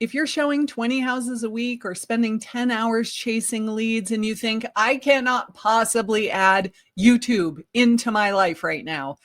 If you're showing 20 houses a week or spending 10 hours chasing leads and you think, I cannot possibly add YouTube into my life right now,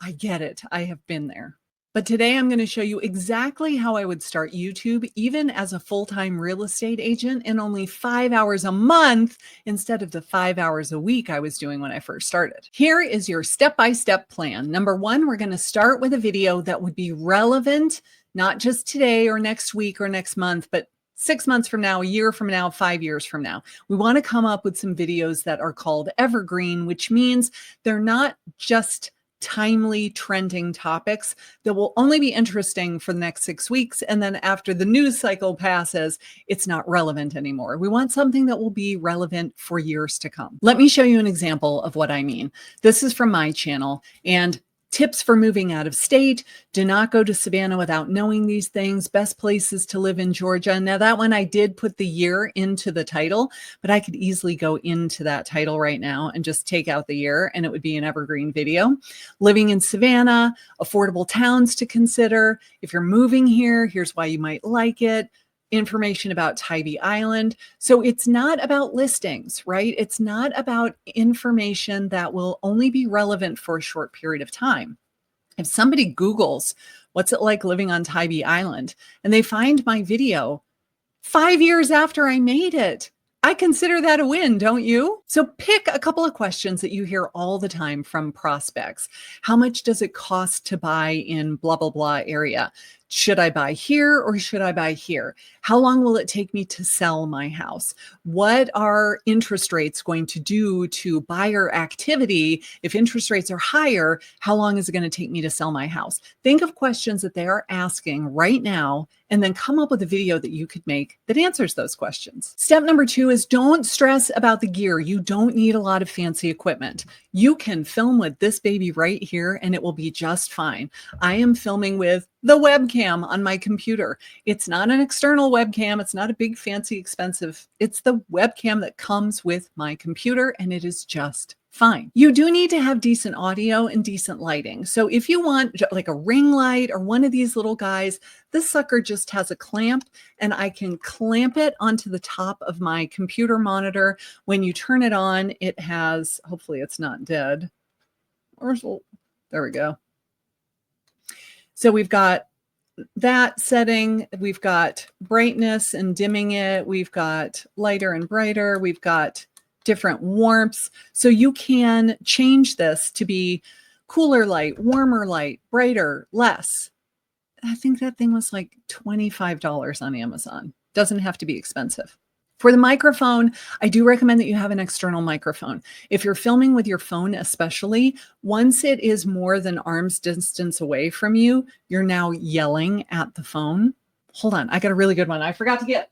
I get it. I have been there. But today I'm going to show you exactly how I would start YouTube, even as a full-time real estate agent, in only 5 hours a month instead of the 5 hours a week I was doing when I first started. Here is your step-by-step plan. Number one, we're going to start with a video that would be relevant, not just today or next week or next month, but 6 months from now, a year from now, 5 years from now. We want to come up with some videos that are called evergreen, which means they're not just timely trending topics that will only be interesting for the next 6 weeks. And then after the news cycle passes, it's not relevant anymore. We want something that will be relevant for years to come. Let me show you an example of what I mean. This is from my channel, and tips for moving out of state. Do not go to Savannah without knowing these things. Best places to live in Georgia. Now that one I did put the year into the title, but I could easily go into that title right now and just take out the year and it would be an evergreen video. Living in Savannah, affordable towns to consider. If you're moving here, here's why you might like it. Information about Tybee Island. So it's not about listings, right? It's not about information that will only be relevant for a short period of time. If somebody Googles, what's it like living on Tybee Island, and they find my video 5 years after I made it, I consider that a win, don't you? So pick a couple of questions that you hear all the time from prospects. How much does it cost to buy in blah, blah, blah area? Should I buy here or should I buy here? How long will it take me to sell my house? What are interest rates going to do to buyer activity? If interest rates are higher, how long is it going to take me to sell my house? Think of questions that they are asking right now and then come up with a video that you could make that answers those questions. Step number two is don't stress about the gear. You don't need a lot of fancy equipment. You can film with this baby right here and it will be just fine. I am filming with the webcam on my computer. It's not an external webcam. It's not a big, fancy, expensive. It's the webcam that comes with my computer and it is just fine. You do need to have decent audio and decent lighting. So if you want like a ring light or one of these little guys, this sucker just has a clamp and I can clamp it onto the top of my computer monitor. When you turn it on, it has, hopefully it's not dead. There we go. So we've got that setting, we've got brightness and dimming it, we've got lighter and brighter, we've got different warmths. So you can change this to be cooler light, warmer light, brighter, less. I think that thing was like $25 on Amazon. Doesn't have to be expensive. For the microphone, I do recommend that you have an external microphone. If you're filming with your phone, especially, once it is more than arm's distance away from you, you're now yelling at the phone. Hold on, I got a really good one I forgot to get.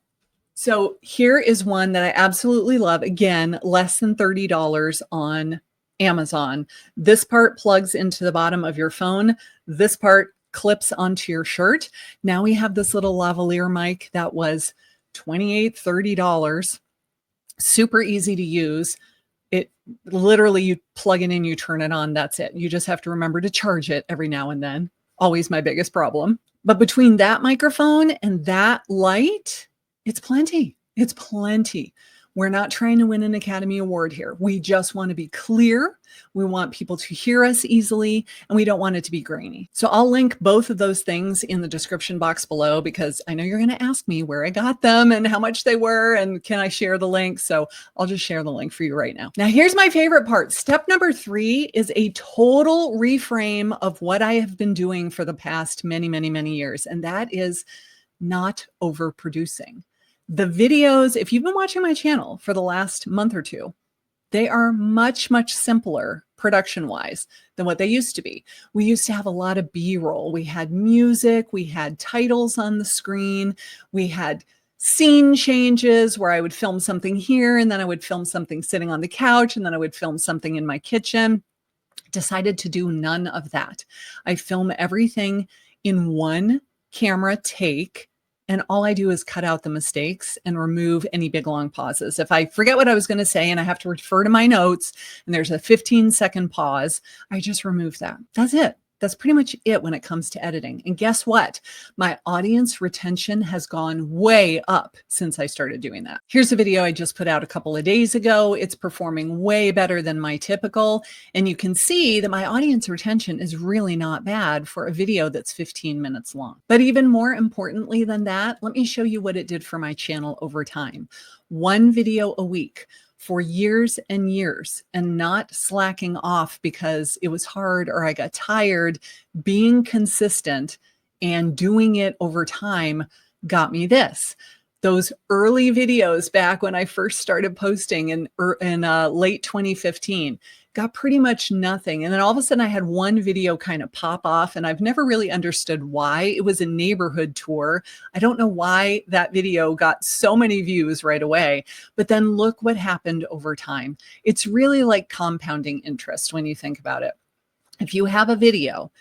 So here is one that I absolutely love. Again, less than $30 on Amazon. this part plugs into the bottom of your phone. This part clips onto your shirt. Now we have this little lavalier mic that was $28, $30. Super easy to use. It literally, you plug it in, you turn it on, that's it. You just have to remember to charge it every now and then. Always my biggest problem. But between that microphone and that light, it's plenty. It's plenty. We're not trying to win an Academy Award here. We just want to be clear. We want people to hear us easily, and we don't want it to be grainy. So I'll link both of those things in the description box below, because I know you're going to ask me where I got them and how much they were, and can I share the link? So I'll just share the link for you right now. Now, here's my favorite part. Step number 3 is a total reframe of what I have been doing for the past many, many, many years, and that is not overproducing. The videos, if you've been watching my channel for the last month or two, they are much, much simpler production-wise than what they used to be. We used to have a lot of B-roll. We had music, we had titles on the screen, we had scene changes where I would film something here, and then I would film something sitting on the couch, and then I would film something in my kitchen. Decided to do none of that. I film everything in one camera take, and all I do is cut out the mistakes and remove any big long pauses. If I forget what I was going to say and I have to refer to my notes and there's a 15-second pause, I just remove that. That's it. That's pretty much it when it comes to editing. And guess what? My audience retention has gone way up since I started doing that. Here's a video I just put out a couple of days ago. It's performing way better than my typical. And you can see that my audience retention is really not bad for a video that's 15 minutes long. But even more importantly than that, let me show you what it did for my channel over time. One video a week for years and years, and not slacking off because it was hard or I got tired. Being consistent and doing it over time got me this. Those early videos back when I first started posting in late 2015 got pretty much nothing. And then all of a sudden I had one video kind of pop off, and I've never really understood why. It was a neighborhood tour. I don't know why that video got so many views right away, but then look what happened over time. It's really like compounding interest when you think about it. If you have a video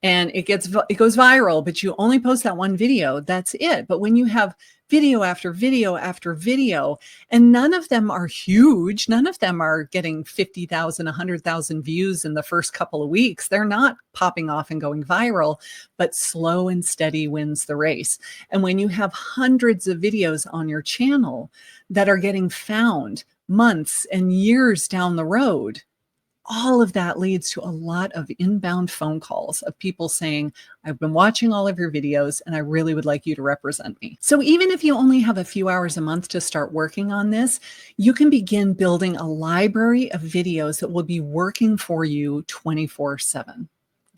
and it goes viral, but you only post that one video, that's it. But when you have video after video after video, and none of them are huge, none of them are getting 50,000, 100,000 views in the first couple of weeks. They're not popping off and going viral, but slow and steady wins the race. And when you have hundreds of videos on your channel that are getting found months and years down the road, all of that leads to a lot of inbound phone calls of people saying, I've been watching all of your videos and I really would like you to represent me. So even if you only have a few hours a month to start working on this, you can begin building a library of videos that will be working for you 24/7.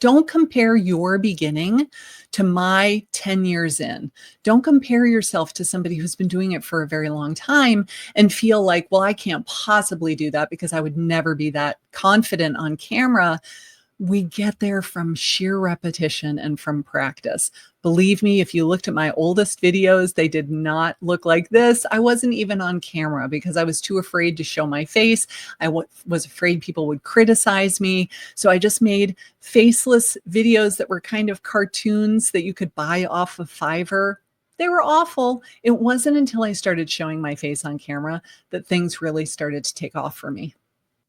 Don't compare your beginning to my 10 years in. Don't compare yourself to somebody who's been doing it for a very long time and feel like, well, I can't possibly do that because I would never be that confident on camera. We get there from sheer repetition and from practice. Believe me, if you looked at my oldest videos, they did not look like this. I wasn't even on camera because I was too afraid to show my face. I was afraid people would criticize me. So I just made faceless videos that were kind of cartoons that you could buy off of Fiverr. They were awful. It wasn't until I started showing my face on camera that things really started to take off for me.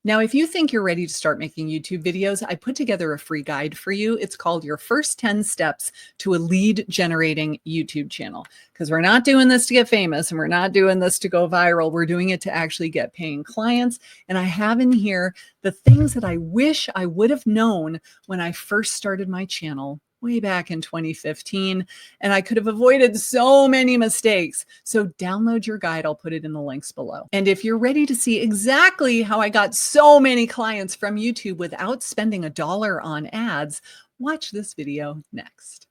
Now, if you think you're ready to start making YouTube videos, I put together a free guide for you. It's called Your First 10 Steps to a Lead Generating YouTube Channel. Because we're not doing this to get famous and we're not doing this to go viral. We're doing it to actually get paying clients. And I have in here the things that I wish I would have known when I first started my channel way back in 2015, and I could have avoided so many mistakes. So download your guide. I'll put it in the links below. And if you're ready to see exactly how I got so many clients from YouTube without spending $1 on ads, watch this video next.